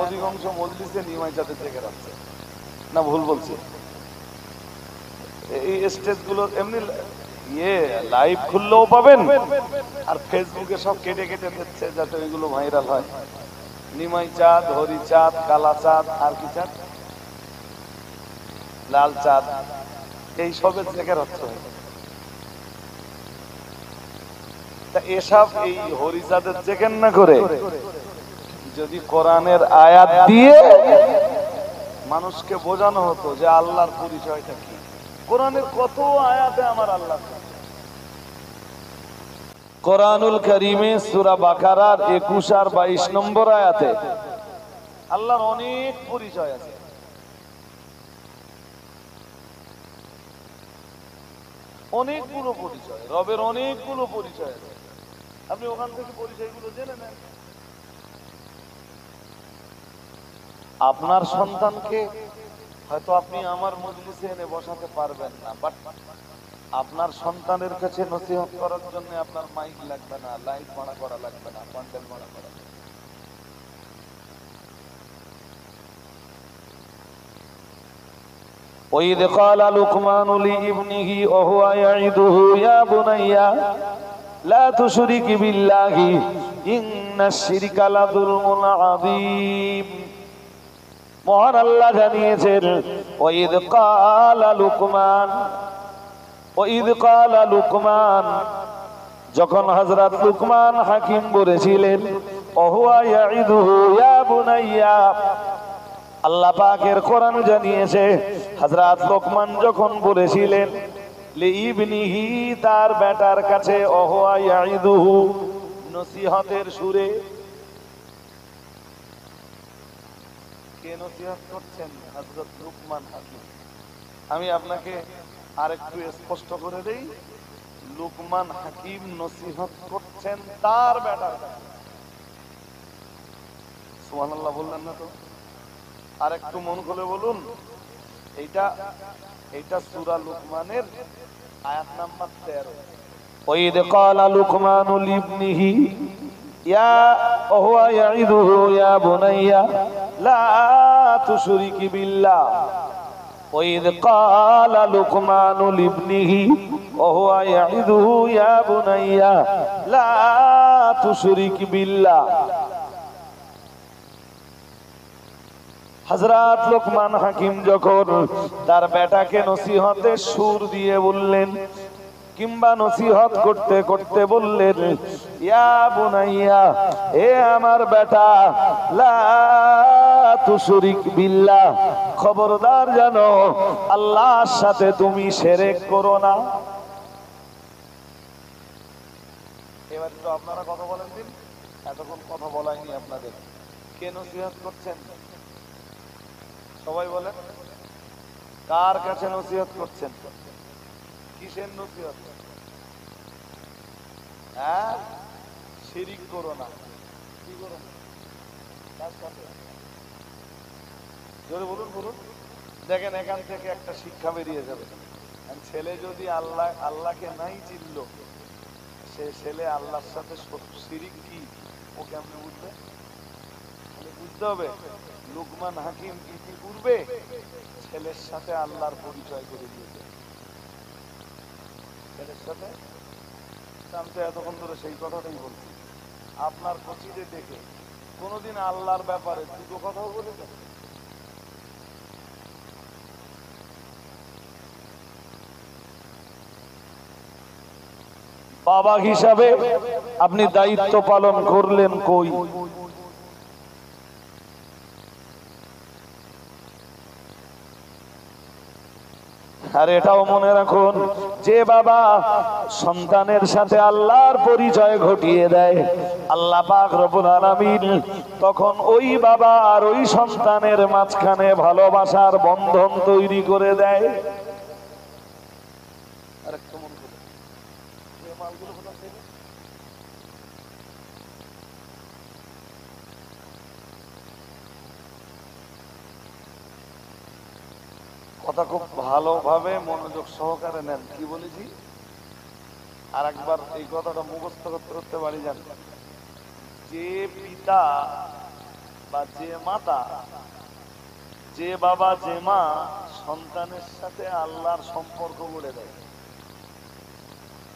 অধিকাংশ মজলিসে নিমাই চাঁদের জেকের আছে না? ভুল বলছি? এই স্টেজ গুলো এমনি লাইভ খুললেও পাবেন, আর ফেসবুকে সব কেটে কেটে দিচ্ছে যাতে ওইগুলো ভাইরাল হয়। নিমাই চাঁদ, হরি চাঁদ, কালা চাঁদ, আর কি চাঁদ, লাল চাঁদ, এই সবের জেকের হচ্ছে। তা এসব এই হরি চাঁদের জেকের না করে যদি কোরআনের আয়াত দিয়ে মানুষকে বোঝানো হতো যে আল্লাহর পরিচয়টা কি। কোরআনের কত আয়াতে আমার আল্লাহ, কোরআনুল কারীমে সূরা বাকারার 21 আর 22 নম্বর আয়াতে আল্লাহর অনেক পরিচয় আছে। অনেকগুলো পরিচয়, রবের অনেকগুলো পরিচয় আছে। আপনি ওখান থেকে পরিচয়গুলো জেনে নেন। আপনার সন্তানকে হয়তো আপনি আমার মজলিসে এনে বসাতে পারবেন না, বাট আপনার সন্তানের কাছে নসিহত করার জন্য আপনার মাইক লাগবে না, লাইট ভাড়া করা লাগবে না, প্যান্ডেল ভাড়া করা লাগবে না। وإذ قال لقمان لابنه وهو يعظه يا بني لا تشرك بالله إن الشرك لظلم عظيم। মহান আল্লাহ জানিয়েছেন ওয়াইদ ক্বালা লুকমান, ওয়াইদ ক্বালা লুকমান, যখন হযরত লুকমান হাকিম বলেছিলেন ওহুয়া ইয়াইদুহু ইয়া বুনাইয়া, আল্লাহ পাকের কোরআন জানিয়েছে হযরত লুকমান যখন বলেছিলেন লিইবনিহি, তার বেটার কাছে, ওহুয়া ইয়াইদুহু, নসিহতের সুরে। কে নসিহত করছেন? হযরত লুকমান হাকিম। আমি আপনাকে আরেকটু স্পষ্ট করে দেই, লুকমান হাকিম নসিহত করছেন তার বেটার কাছে। সুবহানাল্লাহ বললেন না তো? আরেকটু মন খুলে বলুন। এইটা সূরা লুকমানের আয়াত নাম্বার 13। ওয়াইদ ক্বালা লুকমানু লিবনিহি ইয়া ওহুয়া ইয়াইদুহু ইয়া বুনাইয়া লা তুশরিক বিল্লাহ। ওয়াইদ ক্বালা লুকমানু লিবনিহি ওহুয়া ইয়াইদুহু ইয়া বুনাইয়া লা তুশরিক বিল্লাহ। হযরত লুকমান হাকিম যখন তার বেটাকে নসিহতে সুর দিয়ে বললেন, কিংবা নসিহত করতে করতে বললেন ইয়া বুনাইয়া, এ আমার বেটা, লা তুশরিক বিল্লাহ, খবরদার জানো আল্লাহর সাথে তুমি শিরক করো না। এবার তো আপনারা কথা বলেন দিন, এতক্ষণ কথা বলাইনি আপনাদের। কে নসিহত করছেন? সবাই বলেন, কার কাছে নসিহত করছেন? কিসের নসিহত? হ্যাঁ, শিরিক করো না। কি করো না? কার সাথে? জোরে বলুন, বলুন। দেখেন, এখান থেকে একটা শিক্ষা বেরিয়ে যাবে। ছেলে যদি আল্লাহকে নাই চিনল, সে ছেলে আল্লাহর সাথে শিরিক কি ও কেমনে বুঝবে? বুঝতে হবে লুকমান হাকিম ইতিপূর্বে ছেলের সাথে আল্লাহর পরিচয় করে দিয়েছে। ছেলের সাথে আমি তো এতক্ষণ ধরে সেই কথাটাই বলছি। আপনার কচিতে দেখে কোনোদিন আল্লাহর ব্যাপারে দুটো কথাও বলেছে? বাবা হিসাবে আপনি দায়িত্ব পালন করলেন কই? আর এটাও মনে রাখুন, যে বাবা সন্তানের সাথে আল্লাহর পরিচয় ঘটিয়ে দেয়, আল্লাহ পাক রব্বুল আলামিন তখন ওই বাবা আর ওই সন্তানের মাঝখানে ভালোবাসার বন্ধন তৈরি করে দেয়। কথা খুব ভালোভাবে মনোযোগ সহকারে নেন। কি বলেছি? আর একবার এই কথাটা মুখস্থ করতে করতে বাড়ি যান। যে পিতা বা যে মাতা, যে বাবা, যে মা সন্তানের সাথে আল্লাহর সম্পর্ক গড়ে দেয়।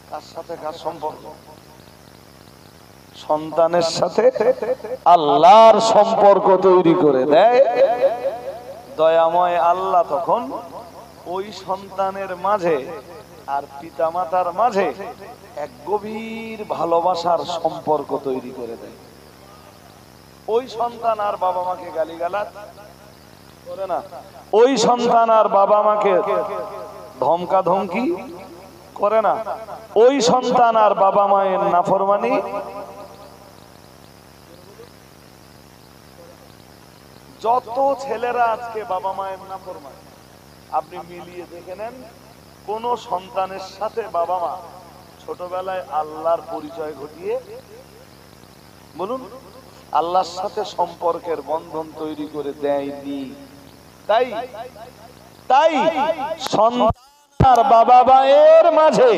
কার সাথে কার সম্পর্ক? সন্তানের সাথে আল্লাহর সম্পর্ক তৈরি করে দেয়। দয়াময় আল্লাহ তখন ওই সন্তানের মাঝে আর পিতামাতার মাঝে এক গভীর ভালোবাসার সম্পর্ক তৈরি করে দেয়। ওই সন্তান আর বাবা মাকে গালিগালাজ করে না, ওই সন্তান আর বাবা মাকে ধমকা ধমকি করে না, ওই সন্তান আর বাবা মায়ের নাফরমানি। যত ছেলেরা আজকে বাবা মায়ের নাফরমানি, আপনি মিলিয়ে দেখে নেন, কোন সন্তানের সাথে বাবা মা ছোটবেলায় আল্লাহর পরিচয় ঘটিয়ে, বলুন, আল্লাহর সাথে সম্পর্কের বন্ধন তৈরি করে দেয়নি। তাই তাই সন্তান আর বাবা মায়ের মাঝে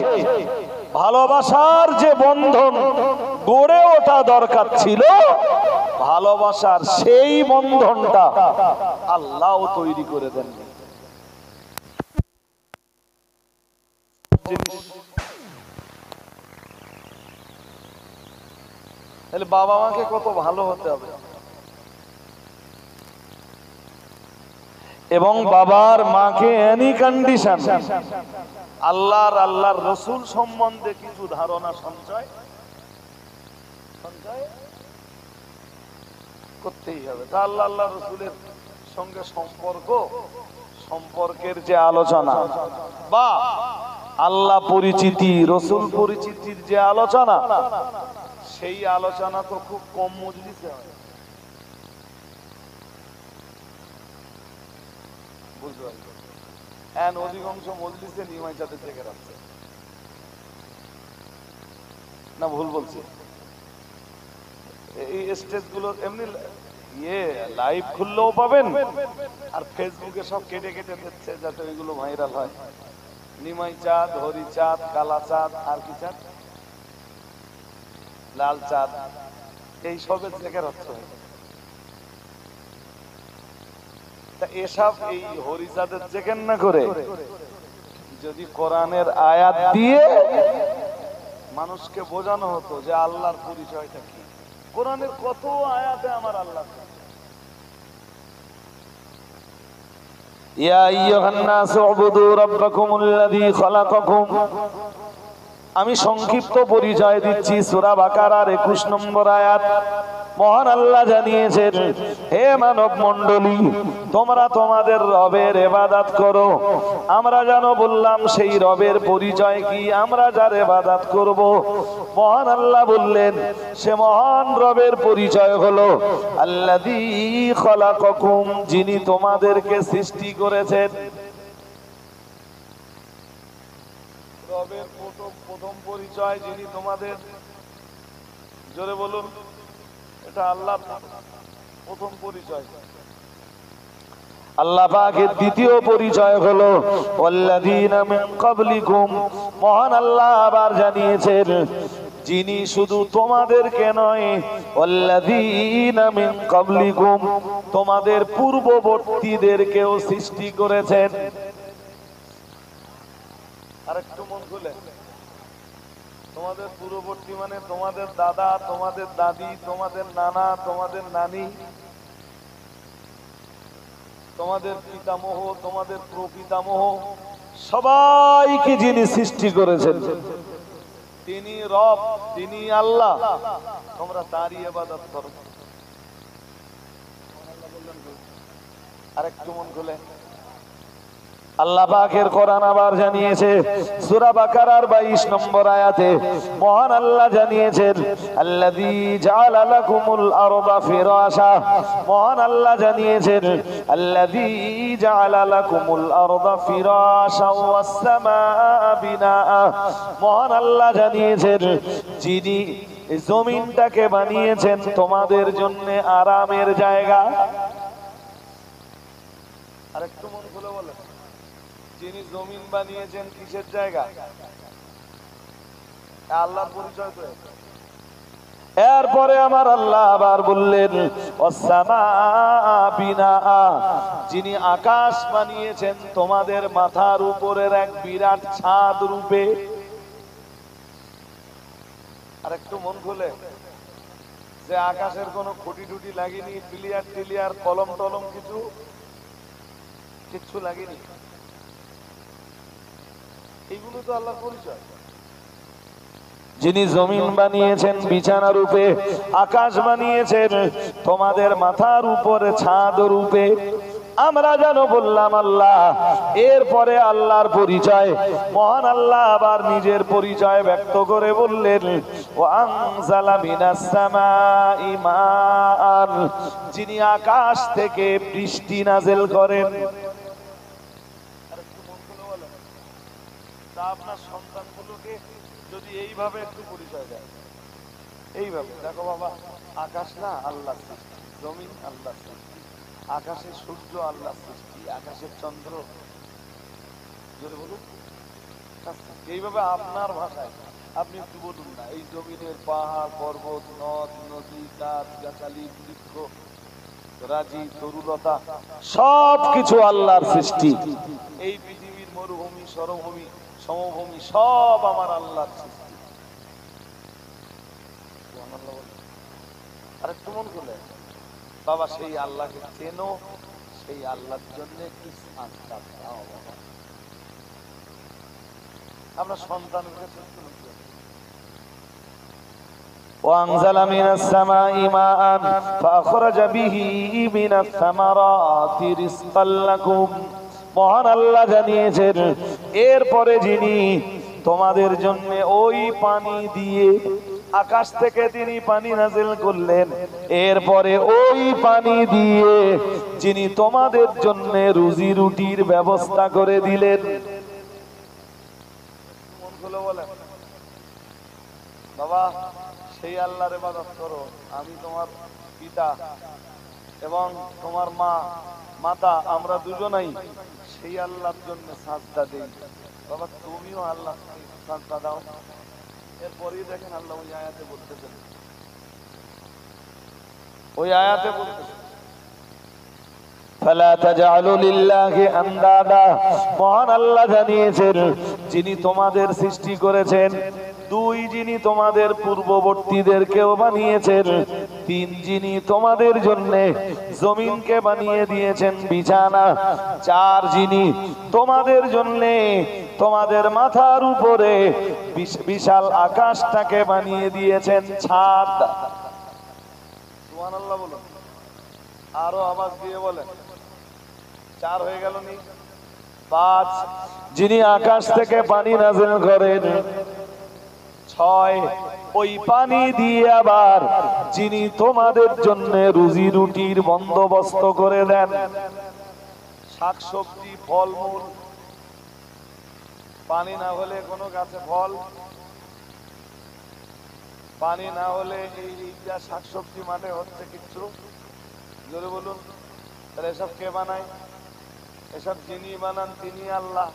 ভালোবাসার যে বন্ধন গড়ে ওঠা দরকার ছিল, ভালোবাসার সেই বন্ধনটা আল্লাহ তৈরি করে দেন। তাহলে বাবা মাকে কত ভালো হতে হবে, এবং বাবার মাকে এনি কন্ডিশন আল্লাহর রসুল সম্বন্ধে কিছু ধারণা সঞ্চয় করতেই হবে। তা আল্লাহ রসুলের সঙ্গে সম্পর্কের যে আলোচনা বা আল্লাহ পরিচিতি, রসুল পরিচিতির যে আলোচনা, সেই আলোচনা তো খুব কম মজলিসে হয়। বুঝতে পারছি, অধিকাংশ মজলিসে নিমাই চাঁদের থেকে রাখছে না, ভুল বলছি? এই স্টেজ গুলো এমনি লাইভ খুললেও পাবেন, আর ফেসবুকে সব কেটে কেটে দিচ্ছে যাতে ওইগুলো ভাইরাল হয়। নিমাই চাঁদ, হরি চাঁদ, কালা চাঁদ, আর কি চাঁদ, লাল চাঁদ, এই সবের জায়গার অর্থ। তা এসব এই হরি চাঁদের জেকেন না করে যদি কোরআনের আয়াত দিয়ে মানুষকে বোঝানো হতো যে আল্লাহর পরিচয়টা কি। কোরআনের কত আয়াতে আমার আল্লাহ, ইয়া আইয়ুহান নাসু উবুদু রাব্বাকুমুল্লাযী খালাকাকুম। আমি সংক্ষিপ্ত পরিচয় দিচ্ছি, সূরা বাকারার 21 নম্বর আয়াত। মহান আল্লাহ জানিয়েছেন, হে মানব মণ্ডলী, তোমরা তোমাদের রবের ইবাদত করো। আমরা জানো বললাম সেই রবের পরিচয় কি, আমরা যার ইবাদত করব। মহান আল্লাহ বললেন, সে মহান রবের পরিচয় হলো আল্লাযী খালাকাকুম, যিনি তোমাদেরকে সৃষ্টি করেছেন। রবের প্রথম পরিচয় যিনি তোমাদের, জোরে বলুন, এটা আল্লাহ প্রথম পরিচয়। আল্লাহ পাকের দ্বিতীয় পরিচয় হলো ওয়াল্লাযীনা মিন ক্বাবলিকুম। মহান আল্লাহ আবার জানিয়েছেন, যিনি শুধু তোমাদেরকে নয়, ওয়াল্লাযীনা মিন ক্বাবলিকুম, তোমাদের পূর্ববর্তীদেরকেও সৃষ্টি করেছেন। আরেকটু মন খুলে, তোমাদের পূর্ববর্তী মানে তোমাদের দাদা, তোমাদের দাদি, তোমাদের নানা, তোমাদের নানি, তোমাদের পিতামহ, তোমাদের প্রপিতামহ, সবাইকে যিনি সৃষ্টি করেছেন তিনি রব, তিনি আল্লাহ। তোমরা তারই ইবাদত করো। আরেকটু মন খুলে, আল্লাহ পাকের কোরআন আবার জানিয়েছে, সূরা বাকারার 22 নম্বর আয়াতে মহান আল্লাহ জানিয়েছেন, আল্লাযী জাআলা লাকুমুল আরদা ফিরাশা। মহান আল্লাহ জানিয়েছেন, আল্লাযী জাআলা লাকুমুল আরদা ফিরাশা ওয়াস সামাআ বিনাআ। মহান আল্লাহ জানিয়েছেন, যিনি জমিনটাকে বানিয়েছেন তোমাদের জন্য আরামের জায়গা। আরেকটু মন খুলে বলো, যিনি জমিন বানিয়েছেন কিসের জায়গা? আল্লাহর পরিচয় তো। এরপরে আমার আল্লাহ আবার বললেন ওয়াসসামা বিনাআ, যিনি আকাশ বানিয়েছেন তোমাদের মাথার উপরের এক বিরাট ছাদ রূপে। আর একটু মন খুলে, যে আকাশের কোনো খুঁটি টুটি লাগেনি, প্লেয়ার টিলিয়ার কলম টলম কিচ্ছু লাগেনি, এইগুলো তো আল্লাহর পরিচয়। যিনি জমিন বানিয়েছেন বিছানা রূপে, আকাশ বানিয়েছেন তোমাদের মাথার উপরে ছাদ রূপে। আমরা যেন বললাম আল্লাহ, এরপরে আল্লাহর পরিচয় মহান আল্লাহ আবার নিজের পরিচয় ব্যক্ত করে বললেন ওয়া আনজালা মিনাস সামাই মাআন, যিনি আকাশ থেকে বৃষ্টি নাযিল করেন। আপনার সন্তানগুলোকে যদি এইভাবে একটু পরিচয় দেয়, এইভাবে দেখো বাবা, আকাশ না আল্লাহর সৃষ্টি, জমিন আল্লাহর সৃষ্টি, আকাশের সূর্য আল্লাহর সৃষ্টি, আকাশের চন্দ্র, যদি বলুন এইভাবে আপনার ভাষায় আপনি একটু বলুন না, এই জমিনের পাহাড় পর্বত নদ নদী গাছ গাছালি বৃক্ষ রাজি তরুলতা সব কিছু আল্লাহর সৃষ্টি। এই পৃথিবীর মরুভূমি সরভূমি সমভূমি সব আমার আল্লাহর সৃষ্টি। আর একটু মন খুলে বাবা, সেই আল্লাহকে চেনো, সেই আল্লাহর জন্য আমরা সন্তানকে وأنزل من السماء ماء فأخرج به من الثمرات رزقا لكم। মহান আল্লাহ জানিয়েছেন এরপরে যিনি তোমাদের জন্য ওই পানি দিয়ে, আকাশ থেকে তিনি পানি নাযিল করলেন, এরপরে ওই পানি দিয়ে যিনি তোমাদের জন্য রুজি রুটির ব্যবস্থা করে দিলেন। বাবা, সেই আল্লাহর ইবাদত করো। আমি তোমার পিতা এবং তোমার মাতা, আমরা দুজনেই সেই আল্লাহর জন্য সাজদা দেই। বাবা, তুমিও আল্লাহ সাজদা দাও। এরপরেই দেখেন আল্লাহ ওই আয়াতে বলতেছেন, ফালা তাজআলু লিল্লাহি আনদাদা। মহান আল্লাহ জানিয়েছেন যিনি তোমাদের সৃষ্টি করেছেন, দুই যিনি তোমাদের পূর্ববর্তীদেরকেও বানিয়েছেন, তিন যিনি তোমাদের জন্য জমিনকে বানিয়ে দিয়েছেন বিছানা, চার যিনি তোমাদের জন্য তোমাদের মাথার উপরে বিশাল আকাশটাকে বানিয়ে দিয়েছেন ছাদ। সুবহানাল্লাহ বলুন, আরো আওয়াজ দিয়ে বলেন। চার হয়ে গেল নি? পাঁচ যিনি আকাশ থেকে পানি নাযিল করেন। ছয় ওই পানি দিয়ে আবার যিনি তোমাদের জন্য রুজি রুটির বন্দোবস্ত করে দেন। শাকসবজি ফলমূল, পানি না হলে কোনো গাছে ফল, পানি না হলে এই যা শাকসবজি মানে হচ্ছে কিচ্ছু। জোরে বলুন, তাহলে এসব কে বানায়? এসব যিনি বানান তিনি আল্লাহ,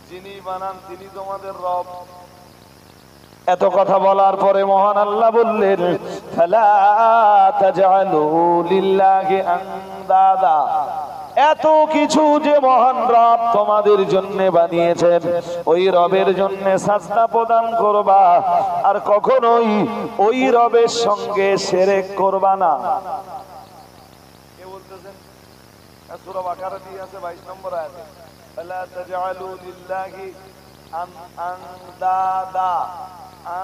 যিনি বানান তিনি তোমাদের রব। এত কথা বলার পরে মহান আল্লাহ বললেন ফালা তাজআলু লিল্লাহি আনদাদা। এত কিছু যে মহান রব তোমাদের জন্য বানিয়েছেন, ওই রবের জন্য সাজদা প্রদান করবা, আর কখনোই ওই রবের সঙ্গে শিরক করবা না। কে বলতেছেন? সূরা বাকারা দিয়ে আছে 22 নম্বর আয়াতে, ফালা তাজআলু লিল্লাহি আনদাদা।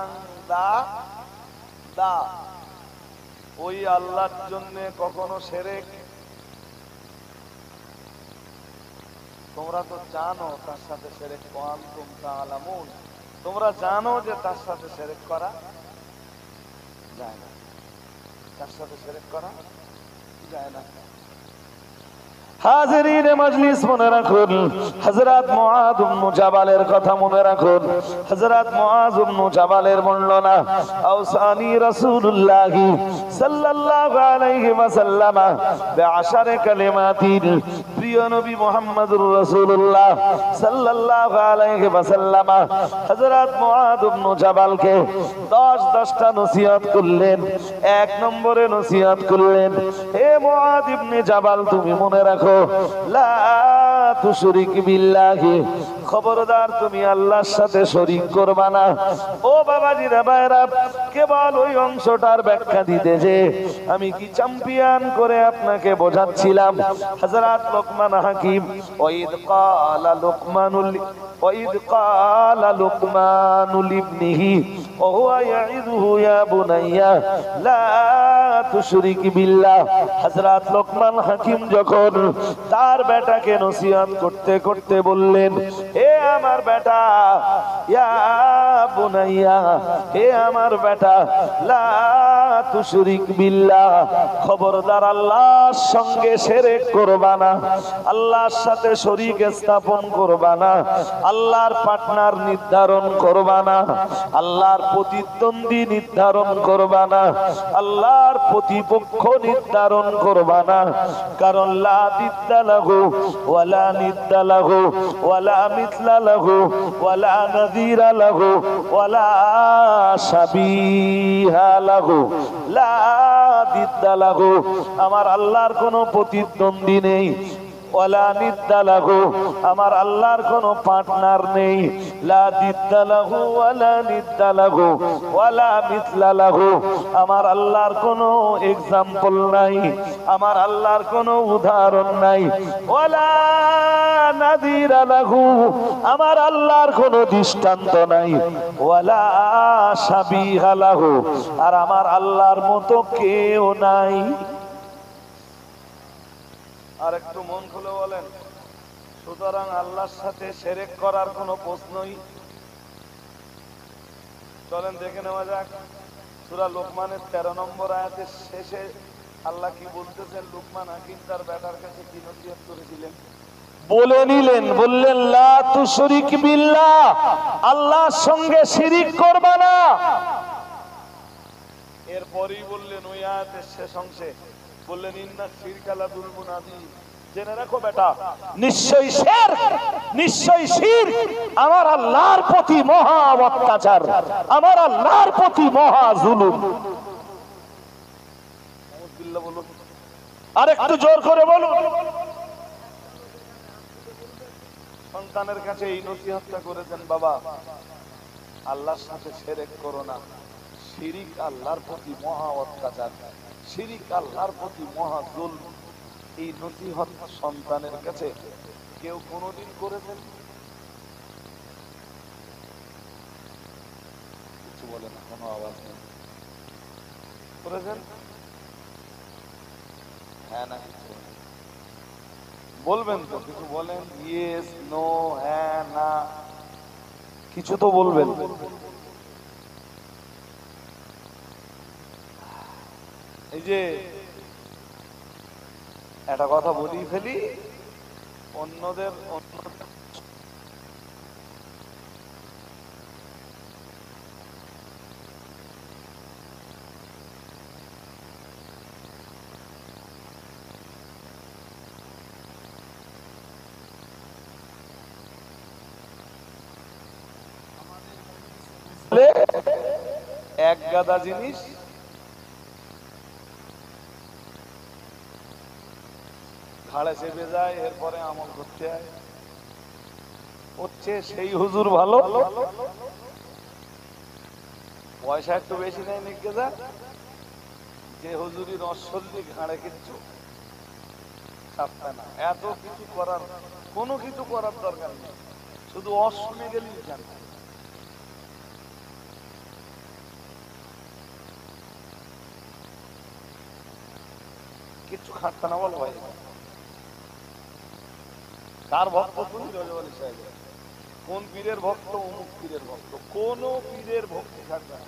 আনদাদা, ওই আল্লাহর জন্য কখনো শিরক। তোমরা তো জানো তার সাথে শিরক ওয়ান্তুম তাআলামুন, তোমরা জানো যে তার সাথে শিরক করা যায় না, তার সাথে শিরক করা যায় না। হাজিরিন মজলিস, মনে রাখুন হযরত মুআয ইবনে জাবালের কথা মনে রাখুন। হযরত মুআয ইবনে জাবালের বর্ণনা, আওসানি রাসূলুল্লাহ সাল্লাল্লাহু আলাইহি ওয়াসাল্লাম বিআশারে কালিমাতিন, প্রিয় নবী মুহাম্মদুর রাসূলুল্লাহ সাল্লাল্লাহু আলাইহি ওয়াসাল্লাম হযরত মুআদ ইবনে জাবালকে 10টা নসিহত করলেন। এক নম্বরে নসিহত করলেন, হে মুআদ ইবনে জাবাল, তুমি মনে রাখো, লা তুশরিক বিল্লাহি, খবরদার তুমি আল্লাহর সাথে শরীক করবা না। ও বাবাজিরা ভাইরা, কেবল ওই অংশটার ব্যাখ্যা দিতে যে আমি কি চ্যাম্পিয়ন করে আপনাকে বোঝাচ্ছিলাম। হযরত লোকমান হাকিম, ওয়াইদ ক্বালা লুকমানু লিবনিহি ওয়া হুয়া ইয়াইযুহু ইয়া বুনাইয়া লা তুশরিক বিল্লাহ। হযরত লোকমান হাকিম যখন তার বেটাকে নসিহত করতে করতে বললেন, হে আমার বেটা, ইয়া বুনাইয়া, হে আমার বেটা, লা তুশরিক বিল্লাহ, খবরদার আল্লাহর সঙ্গে শিরক করবা না, আল্লাহর সাথে শরীক স্থাপন করবা না, আল্লাহর পার্টনার নির্ধারণ করবা না, আল্লাহর প্রতিদ্বন্দ্বী নির্ধারণ করবা না, আল্লাহর প্রতিপক্ষ নির্ধারণ করবা না। কারণ লা দিদ্দা লাহু ওয়ালা নিদ্দা লাহু ওয়ালা মিথলা লাহু ওয়ালা নাযীরা লাহু ওয়ালা শাবীহা লাহু, লা দিদ্দা লাহু, আমার আল্লাহর কোনো প্রতিদ্বন্দ্বী নেই, ওয়ালা নিদ্দা লাহু, আমার আল্লাহর কোনো পার্টনার নেই, লা দিদ্দা লাহু ওয়ালা নিদ্দা লাহু ওয়ালা মিথলা লাহু, আমার আল্লাহর কোনো এক্সাম্পল নাই, আমার আল্লাহর কোনো উদাহরণ নাই, ওয়ালা নাযীরা লাহু, আমার আল্লাহর কোনো দৃষ্টান্ত নাই, ওয়ালা শাবীহা লাহু, আর আমার আল্লাহর মতো কেউ নাই। আর একটু মন খুলে বলেন, সুতরাং আল্লাহর সাথে শিরক করার কোনো প্রশ্নই। চলেন দেখে নেওয়া যাক সূরা লোকমানের 13 নম্বর আয়াতের শেষে আল্লাহ কি বলতেছেন। লোকমান হাকিম তার বেটার কাছে কি নসিহত করেছিলেন বলে নিলেন, বললেন লা তুশরিক বিল্লাহ, আল্লাহর সঙ্গে শিরিক করবা না। এরপরই বললেন ওই আয়াতের শেষ অংশে বললেন, ইন্না শিরকা লা যুলমুন আযীম, জেনে রাখো বেটা, নিশ্চয়ই শিরক, নিশ্চয়ই শিরক আমার আল্লাহর প্রতি মহা অত্যাচার, আমার আল্লাহর প্রতি মহা জুলুম। নাউযুবিল্লাহ বলুন, আর একটু জোর করে বলুন। সন্তানের কাছে এই নসিহতটা করেছেন, বাবা আল্লাহর সাথে শিরক করো না, শিরিক আল্লাহর প্রতি মহা অত্যাচার, শিরিক আল্লাহর প্রতি মহা জুলম। এই নসিহত সন্তানের কাছে কেউ কোনোদিন করেছেন? কিছু বলে না, কোনো আওয়াজ নেই। করেছেন? হ্যাঁ না বলবেন তো, কিছু বলেন, ইয়েস নো, হ্যাঁ না, কিছু তো বলবেন। এই যে একটা কথা বলি ফেলি, অন্যদের এক গাদা জিনিস ঘাড়ে চেপে যায়, এরপরে আমল করতে হয়। হচ্ছে সেই হুজুর ভালো, পয়সা একটু বেশি নেয় নির্গেজা, যে হুজুরি রসল্লি ঘাড়ে কিচ্ছু চাপবে না। এত কিছু করার, কোনো কিছু করার দরকার নেই, শুধু অশুনে গেলেই জান। কিচ্ছু খাটতে না, বল ভাই কার ভক্ত তুমি? রজবালি সাহেব কোন পীরের ভক্ত? অমুক পীরের ভক্ত। কোন পীরের ভক্তি থাকবে না।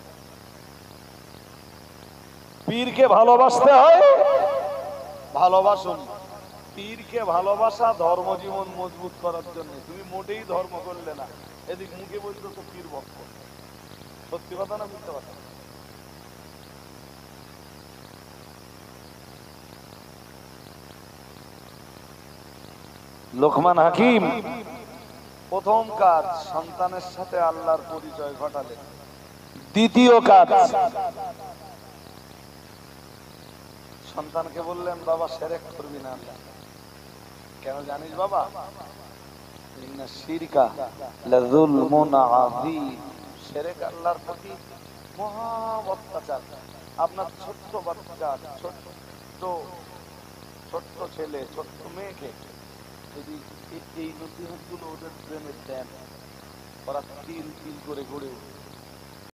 পীরকে ভালোবাসতে হয়, ভালোবাসুন। পীরকে ভালোবাসা ধর্ম জীবন মজবুত করার জন্য। তুমি মোটেই ধর্ম করলে না, এদিক মুখে বলতো তো পীর ভক্ত। সত্যি কথা না মিথ্যা কথা? লোকমান হাকিম প্রথম কাজ সন্তানের সাথে আল্লাহর পরিচয় ঘটালেন। দ্বিতীয় কাজ সন্তানকে বললেন বাবা শিরক করবি না। আল্লাহ কেন জানিস বাবা? ইন্না শিরকা লাযুলমুন আযীম, শিরক আল্লাহর প্রতি মহা অত্যাচার। আপনার ছোট্ট বাচ্চা, ছোট্ট ছেলে, ছোট্ট মেয়েকে যদি এই নসিহতগুলো ওদের প্রেমে দেন, ওরা তিল তিল করে গড়ে উঠবে।